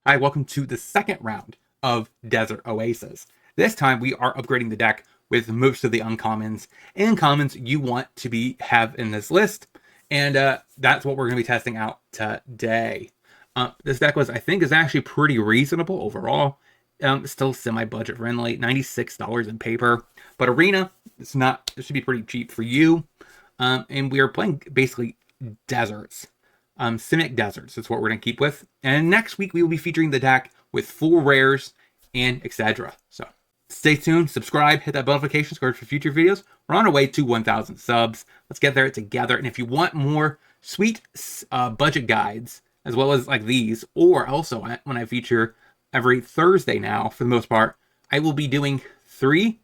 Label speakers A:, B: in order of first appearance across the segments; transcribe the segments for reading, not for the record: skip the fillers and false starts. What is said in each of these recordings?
A: Hi, welcome to the second round of Desert Oasis. This time we are upgrading the deck with most of the uncommons and commons you want to have in this list, and that's what we're going to be testing out today. This deck I think, is actually pretty reasonable overall. Still semi-budget friendly, $96 in paper, but Arena, it should be pretty cheap for you. And we are playing basically deserts. Simic Deserts is what we're going to keep with. And next week, we will be featuring the deck with full rares and etc. So stay tuned, subscribe, hit that notification square for future videos. We're on our way to 1,000 subs. Let's get there together. And if you want more sweet budget guides, as well as like these, or also when I feature every Thursday now, for the most part, I will be doing 3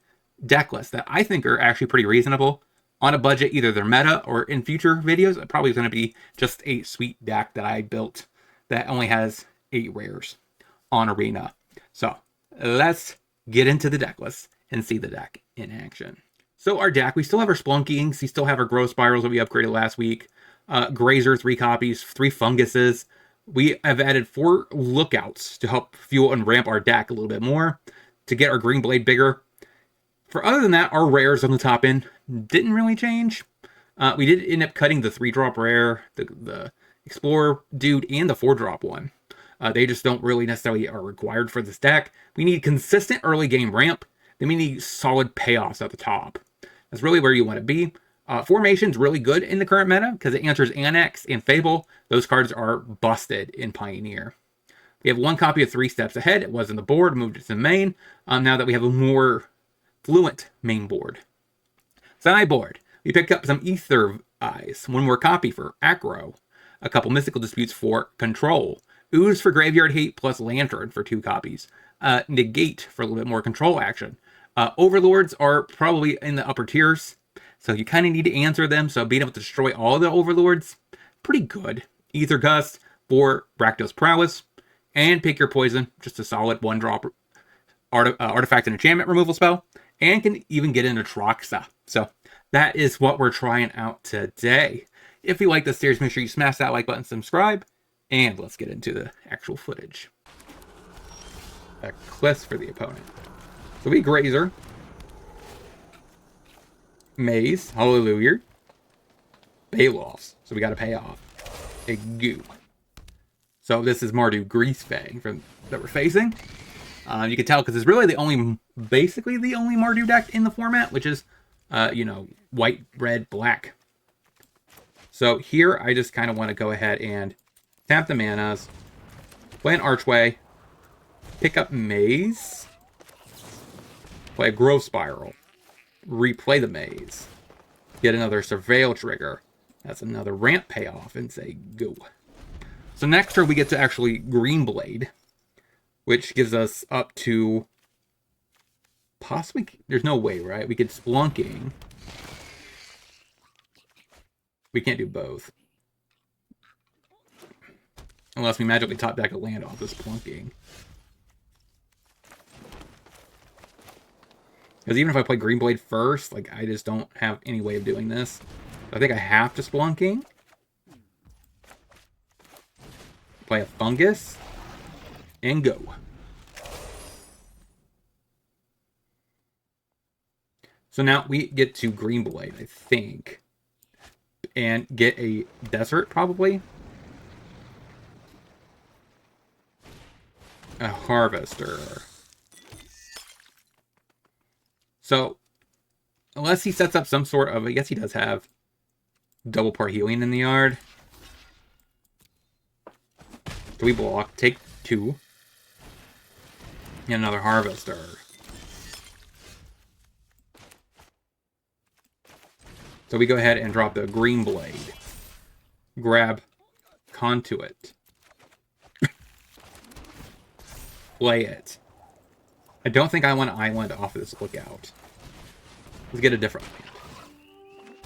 A: deck lists that I think are actually pretty reasonable on a budget. Either they're meta, or in future videos, it probably is going to be just a sweet deck that I built that only has 8 rares on Arena. So let's get into the deck list and see the deck in action. So our deck, we still have our Splunkings, we still have our Growth Spirals that we upgraded last week, Grazer, 3 copies, 3 Funguses. We have added 4 Lookouts to help fuel and ramp our deck a little bit more, to get our Green Blade bigger. For other than that, our rares on the top end didn't really change. We did end up cutting the 3-drop rare, the Explorer dude, and the 4-drop one. They just don't really necessarily are required for this deck. We need consistent early game ramp. Then we need solid payoffs at the top. That's really where you want to be. Formation's really good in the current meta because it answers Annex and Fable. Those cards are busted in Pioneer. We have 1 copy of 3 Steps Ahead. It was in the board, moved it to the main. Now that we have a more fluent main board. Sideboard, we picked up some Ether Eyes, 1 more copy for Aggro, a couple Mystical Disputes for Control, Ooze for Graveyard Hate plus Lantern for 2 copies, Negate for a little bit more control action. Overlords are probably in the upper tiers, so you kind of need to answer them, so being able to destroy all the Overlords, pretty good. Ether Gust for Rakdos Prowess, and Pick Your Poison, just a solid 1-drop artifact and enchantment removal spell, and can even get into Troxa. So that is what we're trying out today. If you like this series, make sure you smash that like button, subscribe, and let's get into the actual footage. Eclipse for the opponent. So we Grazer, Maze, Hallelujah, Baylofts. So we got to pay off a Goo. So this is Mardu Greasefang that we're facing. You can tell because it's really basically the only Mardu deck in the format, which is, white, red, black. So here I just kind of want to go ahead and tap the manas, play an Archway, pick up Maze, play a Growth Spiral, replay the Maze, get another Surveil trigger. That's another ramp payoff, and say go. So next turn we get to actually Green Blade, which gives us up to possibly, there's no way, right? We could Splunking. We can't do both. Unless we magically top deck a land off this Splunking. Because even if I play Green Blade first, like, I just don't have any way of doing this. So I think I have to Splunking. Play a Fungus. And go. So now we get to Green Blade, I think. And get a Desert, probably. A Harvester. So, unless he sets up some sort of, I guess he does have double part healing in the yard. So we block, take 2. And another Harvester. So we go ahead and drop the Green Blade. Grab Conduit. Play it. I don't think I want an island off of this Lookout. Let's get a different land.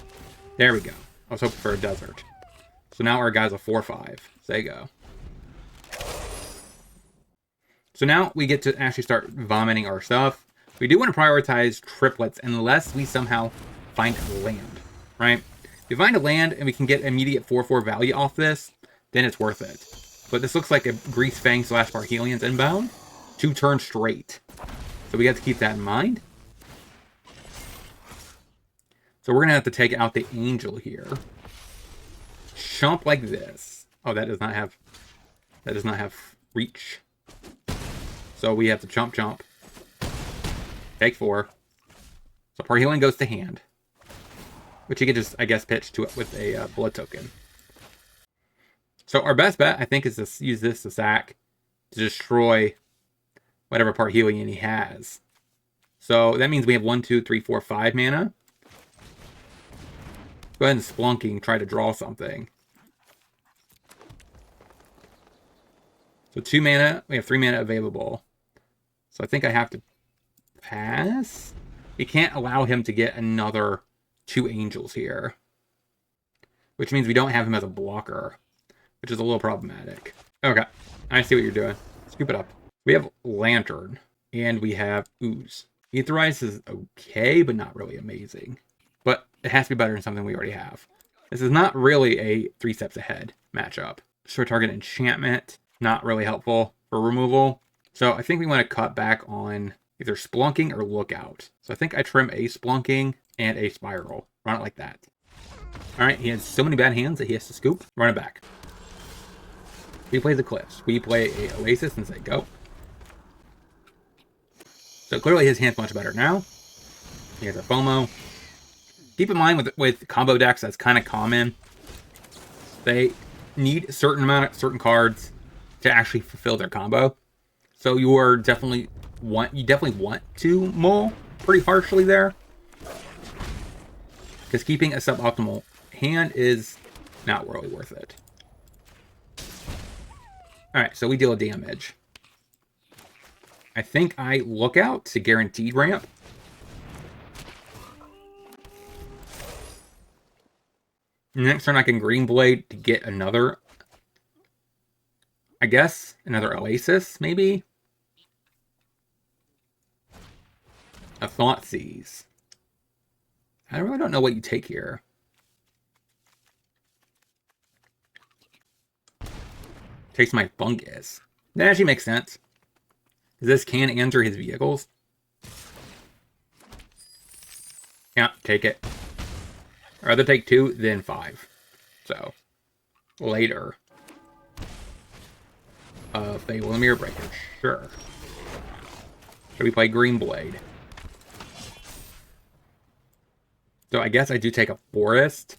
A: There we go. I was hoping for a Desert. So now our guy's a 4/5. There you go. So now we get to actually start vomiting our stuff. We do want to prioritize triplets unless we somehow find a land, right? If we find a land and we can get immediate 4/4 value off this, then it's worth it. but this looks like a Grease Fang / Parhelions inbound. 2 turns straight. So we have to keep that in mind. So we're going to have to take out the Angel here. Chomp like this. Oh, that does not have reach. So we have to chomp. Take 4. So Parhelion goes to hand. Which you could just, I guess, pitch to it with a blood token. So our best bet, I think, is to use this to sack to destroy whatever Parhelion he has. So that means we have 1, 2, 3, 4, 5 mana. Go ahead and Splunking, try to draw something. So 2 mana, we have 3 mana available. So I think I have to pass. We can't allow him to get another 2 Angels here. Which means we don't have him as a blocker. Which is a little problematic. Okay, I see what you're doing. Scoop it up. We have Lantern. And we have Ooze. Aetherize is okay, but not really amazing. But it has to be better than something we already have. This is not really a 3 steps ahead matchup. Short target enchantment, not really helpful for removal. So I think we want to cut back on either Splunking or Lookout. So I think I trim a Splunking and a Spiral. Run it like that. Alright, he has so many bad hands that he has to scoop. Run it back. He plays Eclipse. We play a Oasis and say go. So clearly his hand's much better now. He has a FOMO. Keep in mind with combo decks, that's kind of common. They need certain cards to actually fulfill their combo. So you definitely want to mull pretty harshly there. Because keeping a suboptimal hand is not really worth it. Alright, so we deal damage. I think I Lookout to guaranteed ramp. Next turn I can Green Blade to get another, I guess, another Oasis, maybe? A Thoughtseize. I really don't know what you take here. Takes my Fungus. That actually makes sense. This can answer his vehicles. Yeah, take it. I'd rather take 2 than 5. So, later. Fable Mirror Breaker, sure. Should we play Green Blade? So I guess I do take a Forest.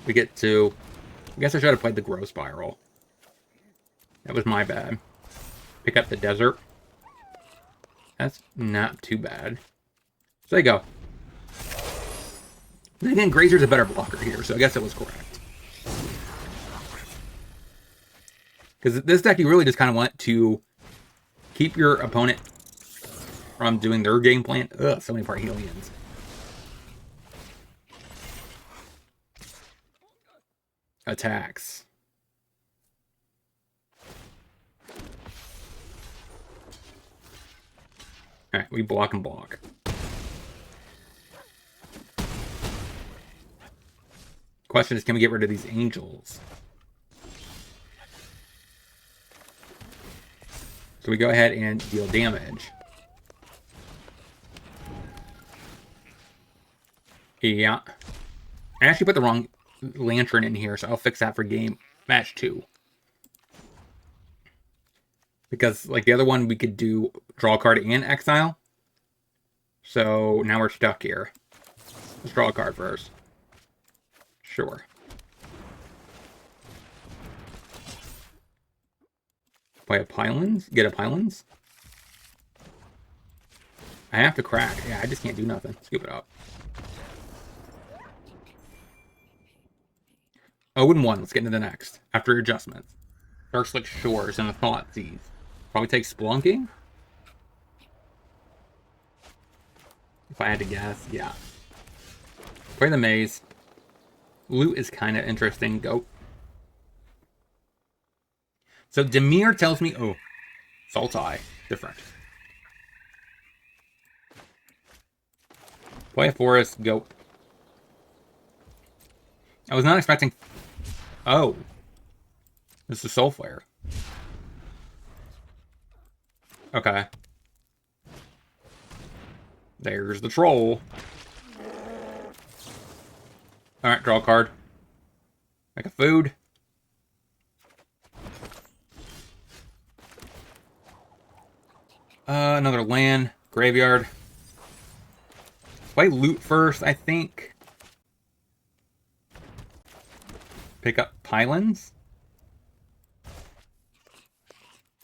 A: We get to... I guess I should have played the Growth Spiral. That was my bad. Pick up the Desert. That's not too bad. So there you go. Then again, Grazer's a better blocker here, so I guess it was correct. Because this deck, you really just kind of want to keep your opponent from doing their game plan. Ugh, so many Parhelions. Attacks. Alright, we block and block. Question is, can we get rid of these Angels? So we go ahead and deal damage. Yeah. I actually put the wrong Lantern in here, so I'll fix that for match 2. Because, like, the other one, we could do draw a card and exile. So, now we're stuck here. Let's draw a card first. Sure. Play a Pylons? Get a Pylons? I have to crack. Yeah, I just can't do nothing. Scoop it up. 0-1. Let's get into the next. After adjustments. Darkslick Shores and a Thoughtseize. Probably take Splunking. If I had to guess, yeah. Play the Maze. Loot is kind of interesting. Go. So Demir tells me, oh, Sultai. Different. Play a Forest. Go. I was not expecting Oh. This is Soul Flare. Okay. There's the troll. Alright, draw a card. Make a food. Another land. Graveyard. Play loot first, I think. Pick up pylons.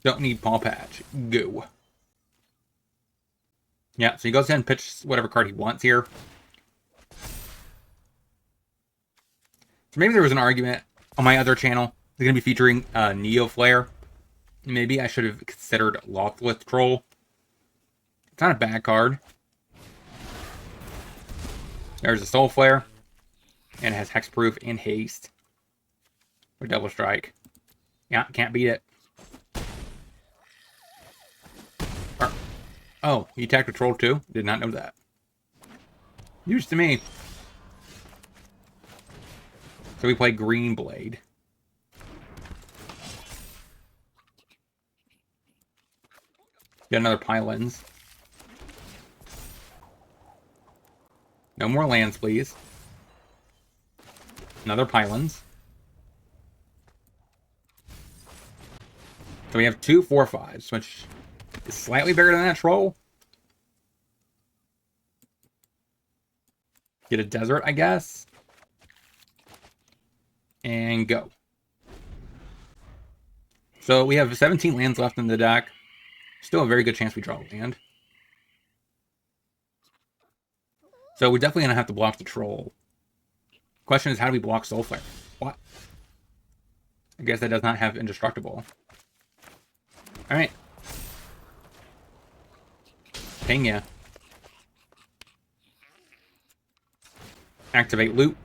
A: Don't need Paw Patch. Go. Yeah, so he goes ahead and pitches whatever card he wants here. So maybe there was an argument on my other channel. They're going to be featuring Neo Flare. Maybe I should have considered Locklith Troll. It's not a bad card. There's a Soul Flare. And it has Hexproof and Haste. Or Double Strike. Yeah, can't beat it. Oh, he attacked a troll too? Did not know that. News to me. So we play Green Blade. Get another pylons. No more lands, please. Another pylons. So we have 2 4/5s, which is slightly bigger than that troll. Get a desert, I guess. And go. So we have 17 lands left in the deck. Still a very good chance we draw a land. So we're definitely going to have to block the troll. Question is, how do we block Soul Flare? What? I guess that does not have Indestructible. Alright. Ping ya. Activate loot.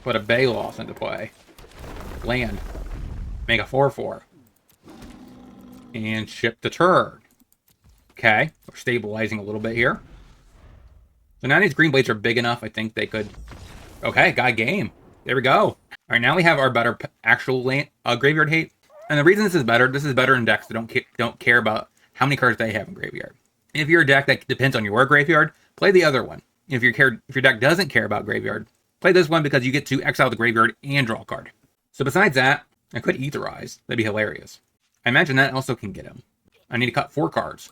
A: Put a Bayloss into play. Land. Make a 4/4. And ship the turn. Okay. We're stabilizing a little bit here. So now these green blades are big enough, I think they could... Okay, got game. There we go. Alright, now we have our better actual land, graveyard hate. And the reason this is better in decks that don't care about how many cards they have in graveyard. If you're a deck that depends on your graveyard, play the other one. If your deck doesn't care about graveyard, play this one because you get to exile the graveyard and draw a card. So besides that, I could Etherize. That'd be hilarious. I imagine that also can get him. I need to cut 4 cards.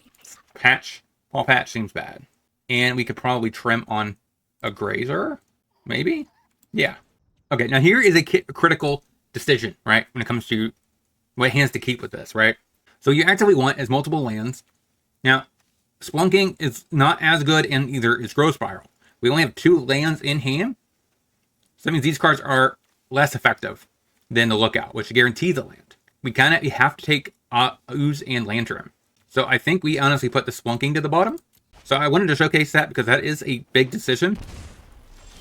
A: Paw Patch seems bad. And we could probably trim on a Grazer? Maybe? Yeah. Okay, now here is a critical decision, right? When it comes to what hands to keep with this, right? So you actively want is multiple lands. Now, Splunking is not as good in either is Growth Spiral. We only have 2 lands in hand. So that means these cards are less effective than the Lookout, which guarantees a land. We have to take Ooze and Lantern. So I think we honestly put the Splunking to the bottom. So I wanted to showcase that because that is a big decision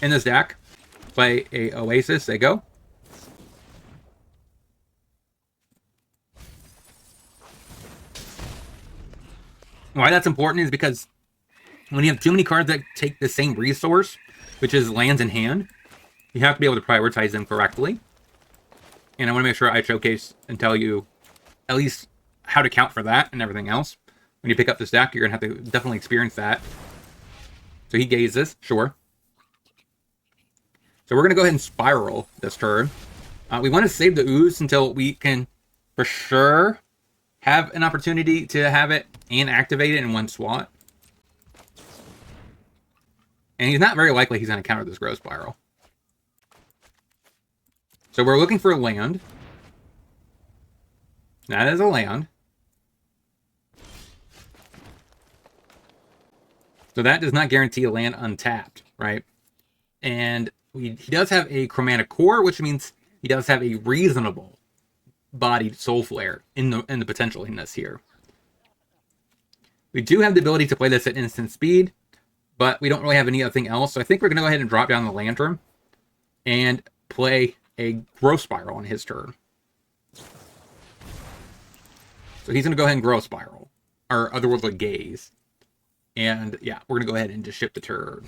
A: in this deck. Play a Oasis, they go. Why that's important is because when you have too many cards that take the same resource, which is lands in hand, you have to be able to prioritize them correctly. And I want to make sure I showcase and tell you at least how to count for that and everything else. When you pick up this deck, you're going to have to definitely experience that. So he gazes, sure. So we're going to go ahead and spiral this turn. We want to save the Ooze until we can, for sure, have an opportunity to have it and activate it in one swat. And he's not very likely he's going to counter this Growth Spiral. So we're looking for a land. That is a land. So that does not guarantee a land untapped, right? And he does have a Chromatic Core, which means he does have a reasonable bodied Soul Flare in the potential in this here. We do have the ability to play this at instant speed, but we don't really have anything else. So I think we're going to go ahead and drop down the Lantern and play a Growth Spiral on his turn. So he's going to go ahead and Growth Spiral, or Otherworldly Gaze. And yeah, we're going to go ahead and just ship the turn.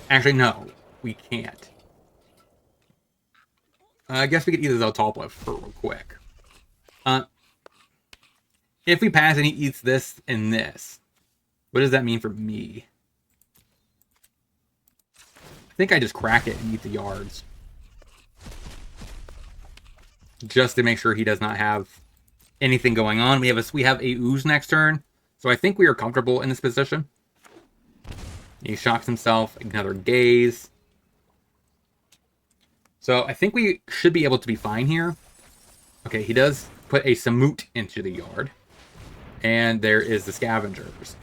A: Actually, no, we can't. I guess we could eat the Zaltalpa for real quick. If we pass and he eats this and this, what does that mean for me? I think I just crack it and eat the yards. Just to make sure he does not have anything going on. We have a ooze next turn, so I think we are comfortable in this position. He shocks himself, another gaze. So I think we should be able to be fine here. Okay, he does put a Samut into the yard. And there is the Scavengers.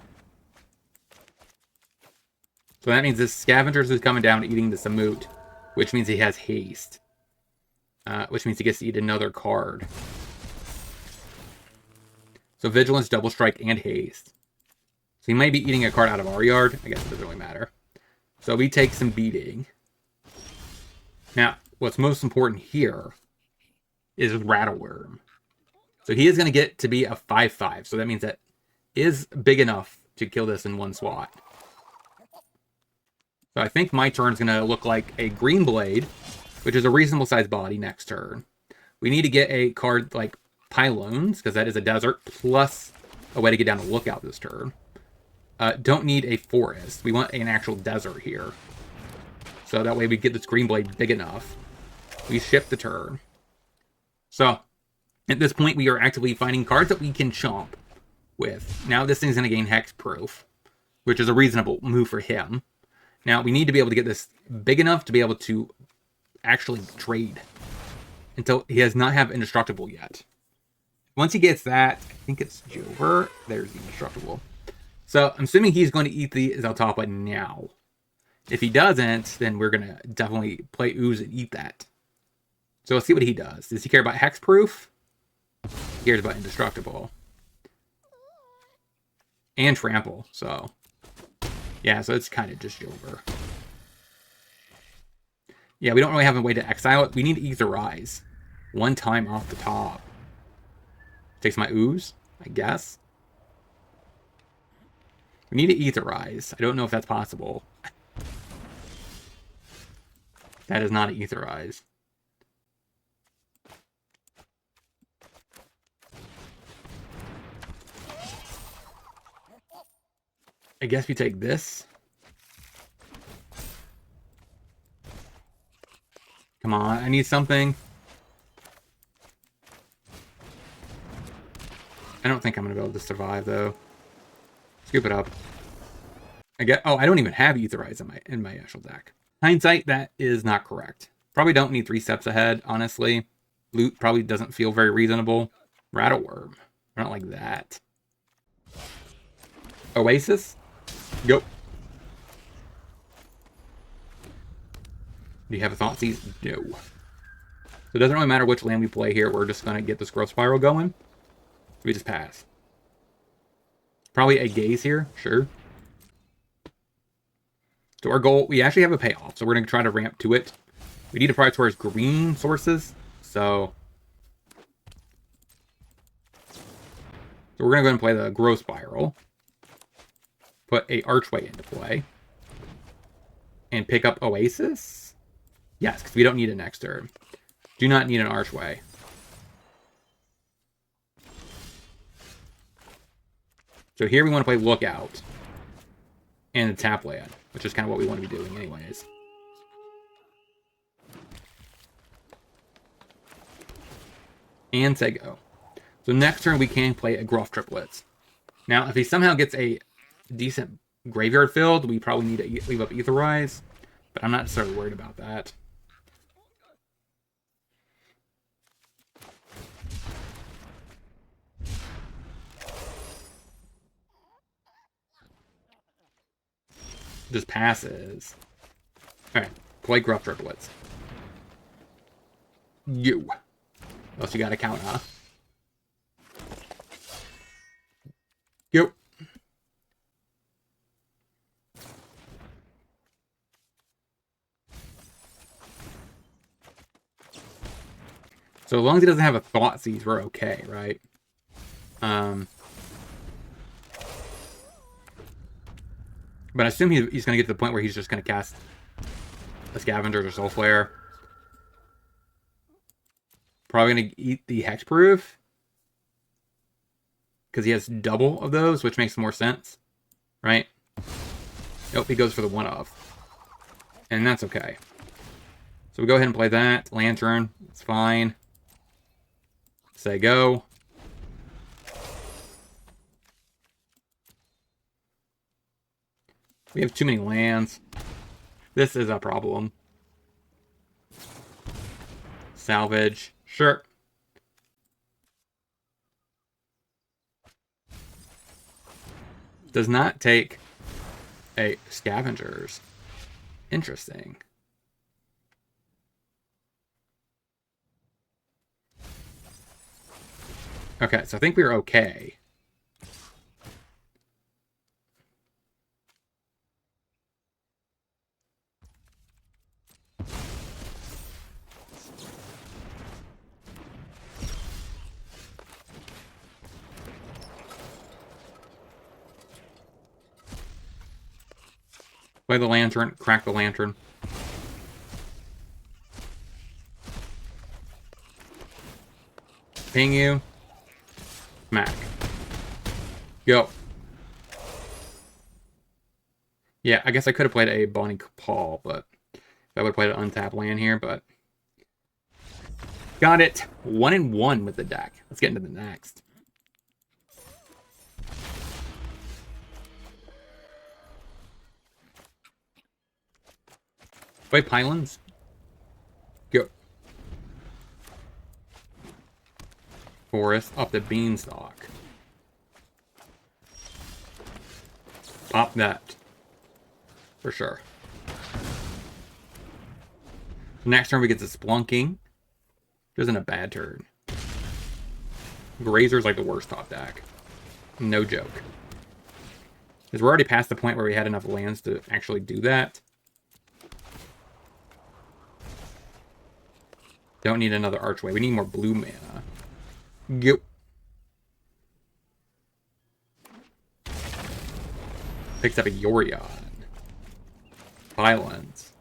A: So that means this Scavengers is coming down eating the Samut, which means he has haste. Which means he gets to eat another card. So Vigilance, Double Strike, and Haste. So he might be eating a card out of our yard. I guess it doesn't really matter. So we take some beating. Now, what's most important here is Rattleworm. So he is going to get to be a 5/5. So that means that is big enough to kill this in one swat. So I think my turn is going to look like a Green Blade, which is a reasonable sized body next turn. We need to get a card like Pylones, because that is a desert, plus a way to get down to Lookout this turn. Don't need a forest. We want an actual desert here. So that way we get this Green Blade big enough. We shift the turn. So at this point, we are actively finding cards that we can chomp with. Now this thing's going to gain Hexproof, which is a reasonable move for him. Now we need to be able to get this big enough to be able to actually trade. Until he does not have Indestructible yet. Once he gets that, I think it's Jover. There's the Indestructible. So I'm assuming he's going to eat the Zaltalpa now. If he doesn't, then we're going to definitely play Ooze and eat that. So let's see what he does. Does he care about Hexproof? He cares about Indestructible. And Trample, so. Yeah, so it's kind of just Jover. Yeah, we don't really have a way to exile it. We need Aetherize. One time off the top. Takes my Ooze, I guess. We need to Aetherize. I don't know if that's possible. That is not an Aetherize. I guess we take this. Come on, I need something. I don't think I'm going to be able to survive, though. Scoop it up. Oh, I don't even have Aetherize in my actual deck. Hindsight, that is not correct. Probably don't need 3 steps ahead, honestly. Loot probably doesn't feel very reasonable. Rattleworm. I don't like that. Oasis? Go. Do you have a Thoughtseize? No. So it doesn't really matter which land we play here. We're just going to get this Growth Spiral going. We just pass. Probably a Gaze here. Sure. So our goal, we actually have a payoff. So we're going to try to ramp to it. We need to prioritize green sources. So we're going to go ahead and play the Growth Spiral. Put a Archway into play. And pick up Oasis. Yes, because we don't need it next turn. Do not need an Archway. So here we want to play Lookout. And the tap land, which is kind of what we want to be doing anyways. And say go. So next turn we can play a Gruff Triplets. Now, if he somehow gets a decent graveyard filled, we probably need to leave up Aetherize. But I'm not necessarily worried about that. Just passes. Alright, play Gruff Triplets. You. Else you got to count, huh? Yo. So as long as he doesn't have a Thoughtseize, we're okay, right? But I assume he's going to get to the point where he's just going to cast a Scavenger or Soul Flare. Probably going to eat the Hexproof. Because he has double of those, which makes more sense. Right? Nope, he goes for the one-of. And that's okay. So we go ahead and play that. Lantern, it's fine. Say go. We have too many lands. This is a problem. Salvage. Sure. Does not take a Scavengers. Interesting. Okay, so I think we're okay. Play the Lantern, crack the Lantern. Ping you. Smack. Go. Yeah, I guess I could have played a Bonnie Paul, but I would have played an untapped land here, but got it. 1-1 with the deck. Let's get into the next. Play Pylons. Go. Forest up the Beanstalk. Pop that. For sure. Next turn we get to Splunking. Which isn't a bad turn. Grazer's like the worst top deck. No joke. Because we're already past the point where we had enough lands to actually do that. Don't need another Archway. We need more blue mana. Go. Picks up a Yorion. Pylons.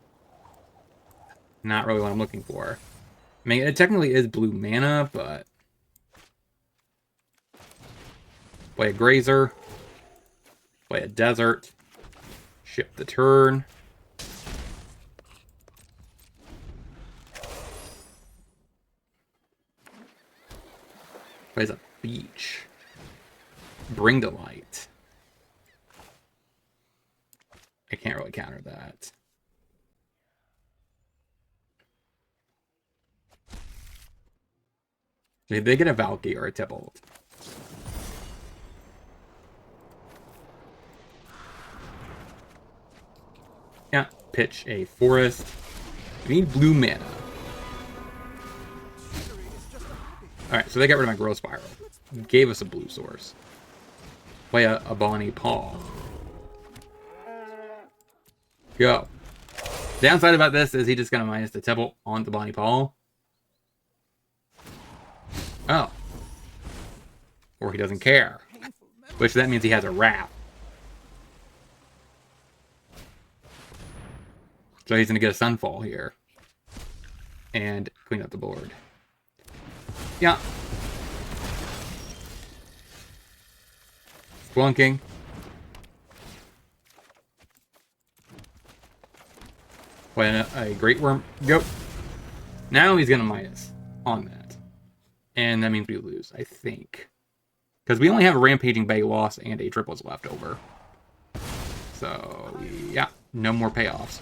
A: Not really what I'm looking for. I mean, it technically is blue mana, but... Play a Grazer. Play a Desert. Ship the turn. Plays a Beach. Bring to Light. I can't really counter that. Did they get a Valky or a Tybalt? Yeah, pitch a Forest. We need blue mana. Alright, so they got rid of my Growth Spiral. Gave us a blue source. Play a Bonnie Paul. Go. Downside about this is he just gonna minus the Tybalt on the Bonnie Paul. Oh. Or he doesn't care. Which that means he has a Wrath. So he's gonna get a Sunfall here. And clean up the board. Yeah. Splunking. Playing a Great Worm. Go. Now he's gonna minus on that. And that means we lose, I think. Because we only have a Rampaging Bay loss and a Triples left over. So, yeah. No more payoffs.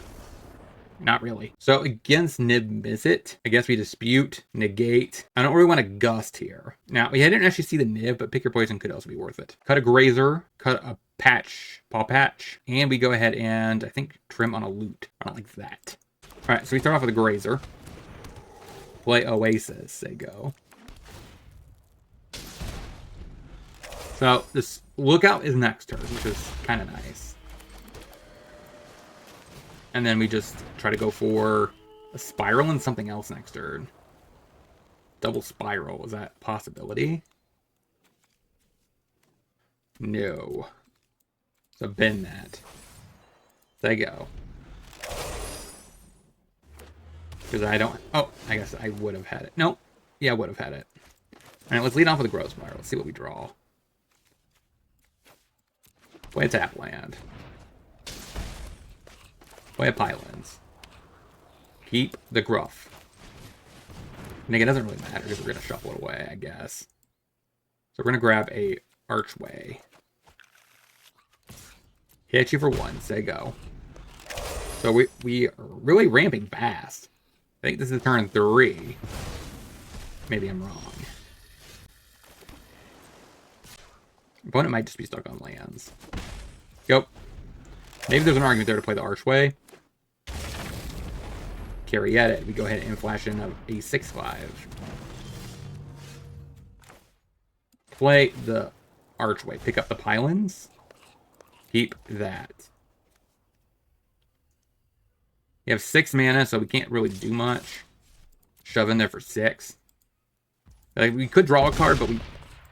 A: Not really. So against Nib Mizzet, I guess we dispute, negate. I don't really want to gust here. Now, we didn't actually see the Nib, but Pick Your Poison could also be worth it. Cut a Grazer, cut a Patch, Paw Patch, and we go ahead and, I think, trim on a Loot. I don't like that. All right, so we start off with a Grazer. Play Oasis, say go. So this Lookout is next turn, which is kind of nice. And then we just try to go for a Spiral and something else next turn. Double Spiral, is that a possibility? No. So bend that. There you go. Because I don't... Oh, I guess I would have had it. Nope. Yeah, I would have had it. Alright, let's lead off with a Growth Spire. Let's see what we draw. Play a tap land. Play a Pylons. Keep the Gruff. I think it doesn't really matter because we're going to shuffle it away, I guess. So we're going to grab a Archway. Hit you for 1. Say go. So we are really ramping fast. I think this is turn 3. Maybe I'm wrong. Opponent might just be stuck on lands. Go. Maybe there's an argument there to play the Archway. Carry at it. We go ahead and flash in a 6/5. Play the Archway. Pick up the Pylons. Keep that. You have 6 mana, so we can't really do much. Shove in there for 6. Like, we could draw a card, but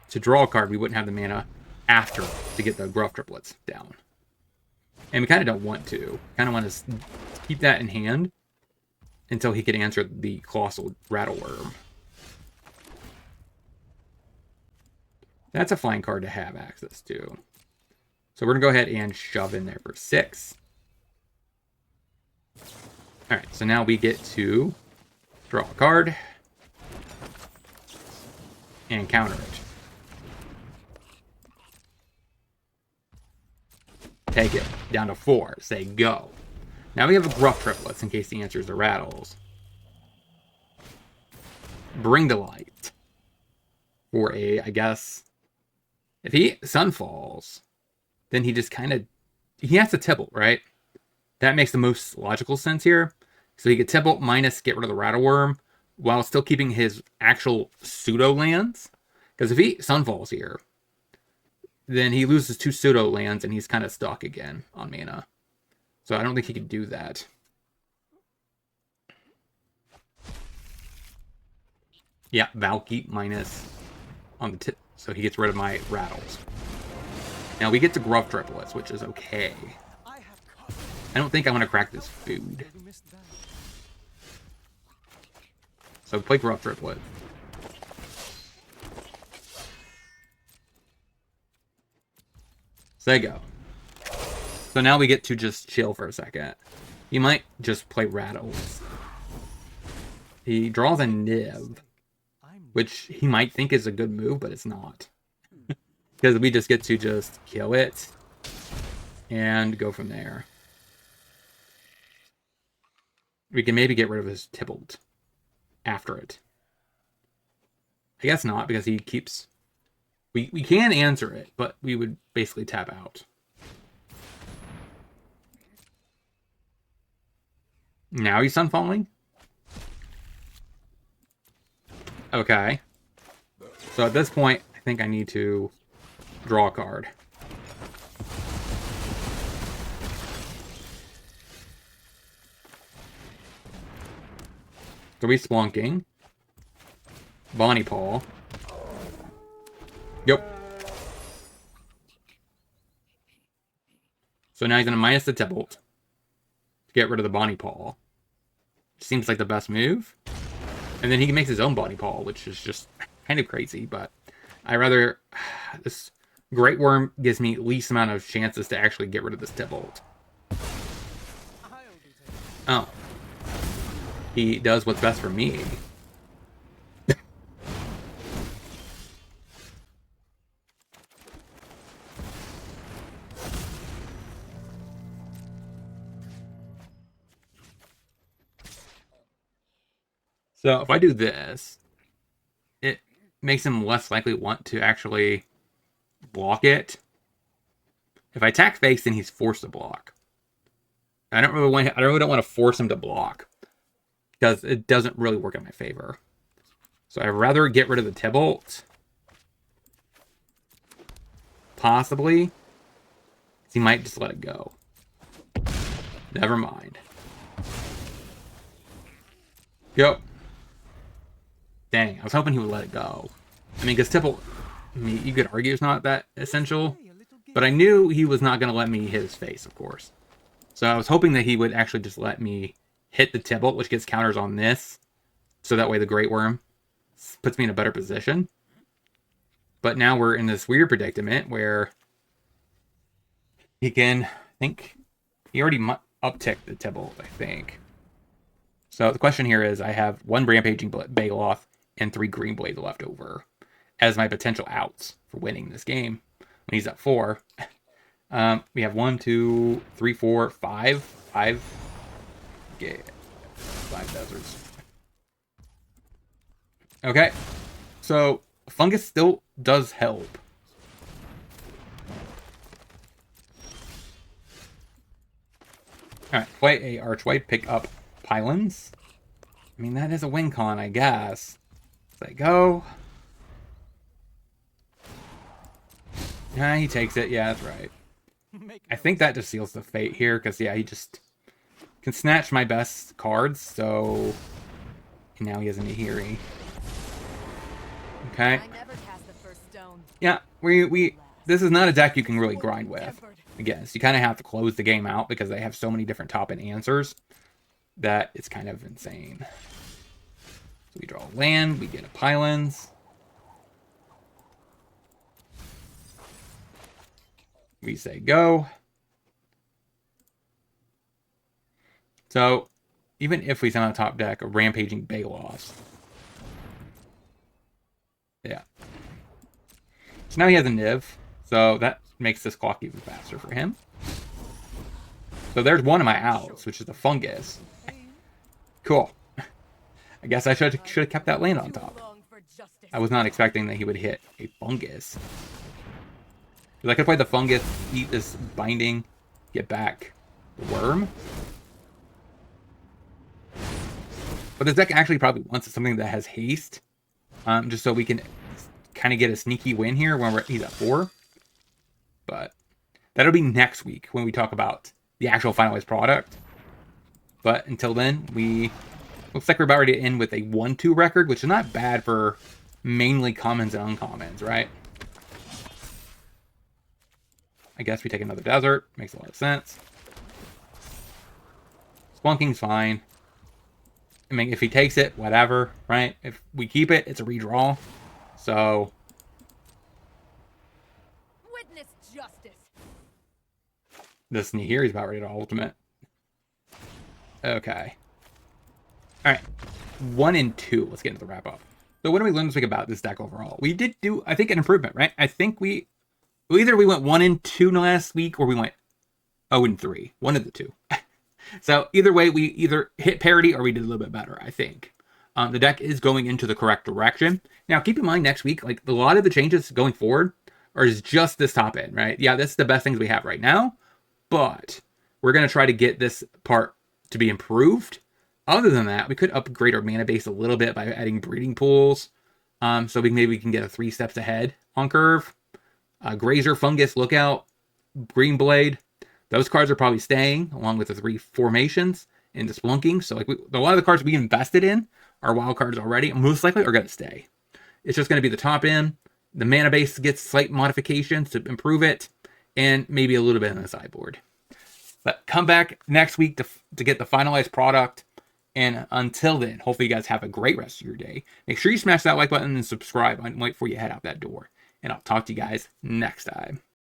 A: to draw a card, we wouldn't have the mana after to get the Gruff triplets down. And we kind of don't want to. Kind of want to keep that in hand until he can answer the Colossal Rattleworm. That's a fine card to have access to. So we're going to go ahead and shove in there for 6. Alright, so now we get to draw a card and counter it. Take it down to 4. Say go. Now we have a Gruff triplets in case he answers the rattles. Bring the Light. For a, I guess, if he Sunfalls, then he just kind of, he has to Tibble, right? That makes the most logical sense here. So he could Tibble minus get rid of the Rattleworm while still keeping his actual pseudo lands. Because if he Sunfalls here, then he loses 2 pseudo lands and he's kind of stuck again on mana. So I don't think he can do that. Yeah, Valkeep minus on the tip. So he gets rid of my rattles. Now we get to Gruff triplets, which is okay. I don't think I want to crack this food. So play Gruff triplet. Say go. So now we get to just chill for a second. You might just play rattles. He draws a Nib, which he might think is a good move, but it's not. Because we just get to just kill it and go from there. We can maybe get rid of his Tibbled after it. I guess not, because he keeps... We can answer it, but we would basically tap out. Now he's Sunfalling? Okay. So at this point, I think I need to draw a card. So he's Splunking. Bonnie Paw. Yep. So now he's going to minus the Tibalt to get rid of the Bonnie Paw. Seems like the best move. And then he makes his own Bonnie Paw, which is just kind of crazy, but I rather... This Great Worm gives me least amount of chances to actually get rid of this Tibalt. Oh. He does what's best for me. So if I do this, it makes him less likely want to actually block it. If I attack face, then he's forced to block. I really don't want to force him to block, because it doesn't really work in my favor. So I'd rather get rid of the Tibalt. Possibly. He might just let it go. Never mind. Go. Dang, I was hoping he would let it go. I mean, because Tibalt, I mean, you could argue it's not that essential. But I knew he was not going to let me hit his face, of course. So I was hoping that he would actually just let me hit the Tibble, which gets counters on this. So that way the Great Worm puts me in a better position. But now we're in this weird predicament where he can, I think, he already upticked the Tibble, I think. So the question here is, I have 1 Rampaging Bagaloth and 3 Green Blades left over as my potential outs for winning this game. When he's at 4, we have 1, 2, 3, 4, 5. 5 deserts. Okay, so fungus still does help. Alright, play a Archway, pick up Pylons. I mean, that is a win con, I guess. Let go. Nah, he takes it. Yeah, that's right. I think that just seals the fate here, because, yeah, he just can snatch my best cards, so... And now he has a Nahiri. Okay. Yeah, this is not a deck you can really grind with. Again, so you kind of have to close the game out because they have so many different top-end answers that it's kind of insane. So we draw a land, we get a Pylons. We say go. So, even if we send on top deck a Rampaging Bagaloth. Yeah. So now he has a Niv, so that makes this clock even faster for him. So there's one of my outs, which is the fungus. Cool. I guess I should have kept that land on top. I was not expecting that he would hit a fungus. Because I could play the fungus, eat this binding, get back the worm. But this deck actually probably wants something that has haste. Just so we can kind of get a sneaky win here when he's at 4. But that'll be next week when we talk about the actual finalized product. But until then, looks like we're about ready to end with a 1-2 record, which is not bad for mainly commons and uncommons, right? I guess we take another desert. Makes a lot of sense. Splunking's fine. I mean, if he takes it, whatever, right? If we keep it, it's a redraw. So...
B: Witness justice.
A: This Nahiri's about ready to ultimate. Okay. Alright. 1 and 2. Let's get into the wrap-up. So what do we learn this week about this deck overall? We did do, I think, an improvement, right? I think either we went 1 and 2 last week, or we went 0 and 3. One of the two. So either way, we either hit parity or we did a little bit better, I think. The deck is going into the correct direction. Now, keep in mind next week, like a lot of the changes going forward are just this top end, right? Yeah, that's the best things we have right now, but we're going to try to get this part to be improved. Other than that, we could upgrade our mana base a little bit by adding breeding pools. So maybe we can get a 3 steps ahead on curve. Grazer, Fungus, Lookout, Green Blade. Those cards are probably staying, along with the 3 formations and the Splunking. So like a lot of the cards we invested in are wild cards already, most likely are going to stay. It's just going to be the top end. The mana base gets slight modifications to improve it, and maybe a little bit on the sideboard. But come back next week to get the finalized product. And until then, hopefully you guys have a great rest of your day. Make sure you smash that like button and subscribe. I'm waiting for you to head out that door. And I'll talk to you guys next time.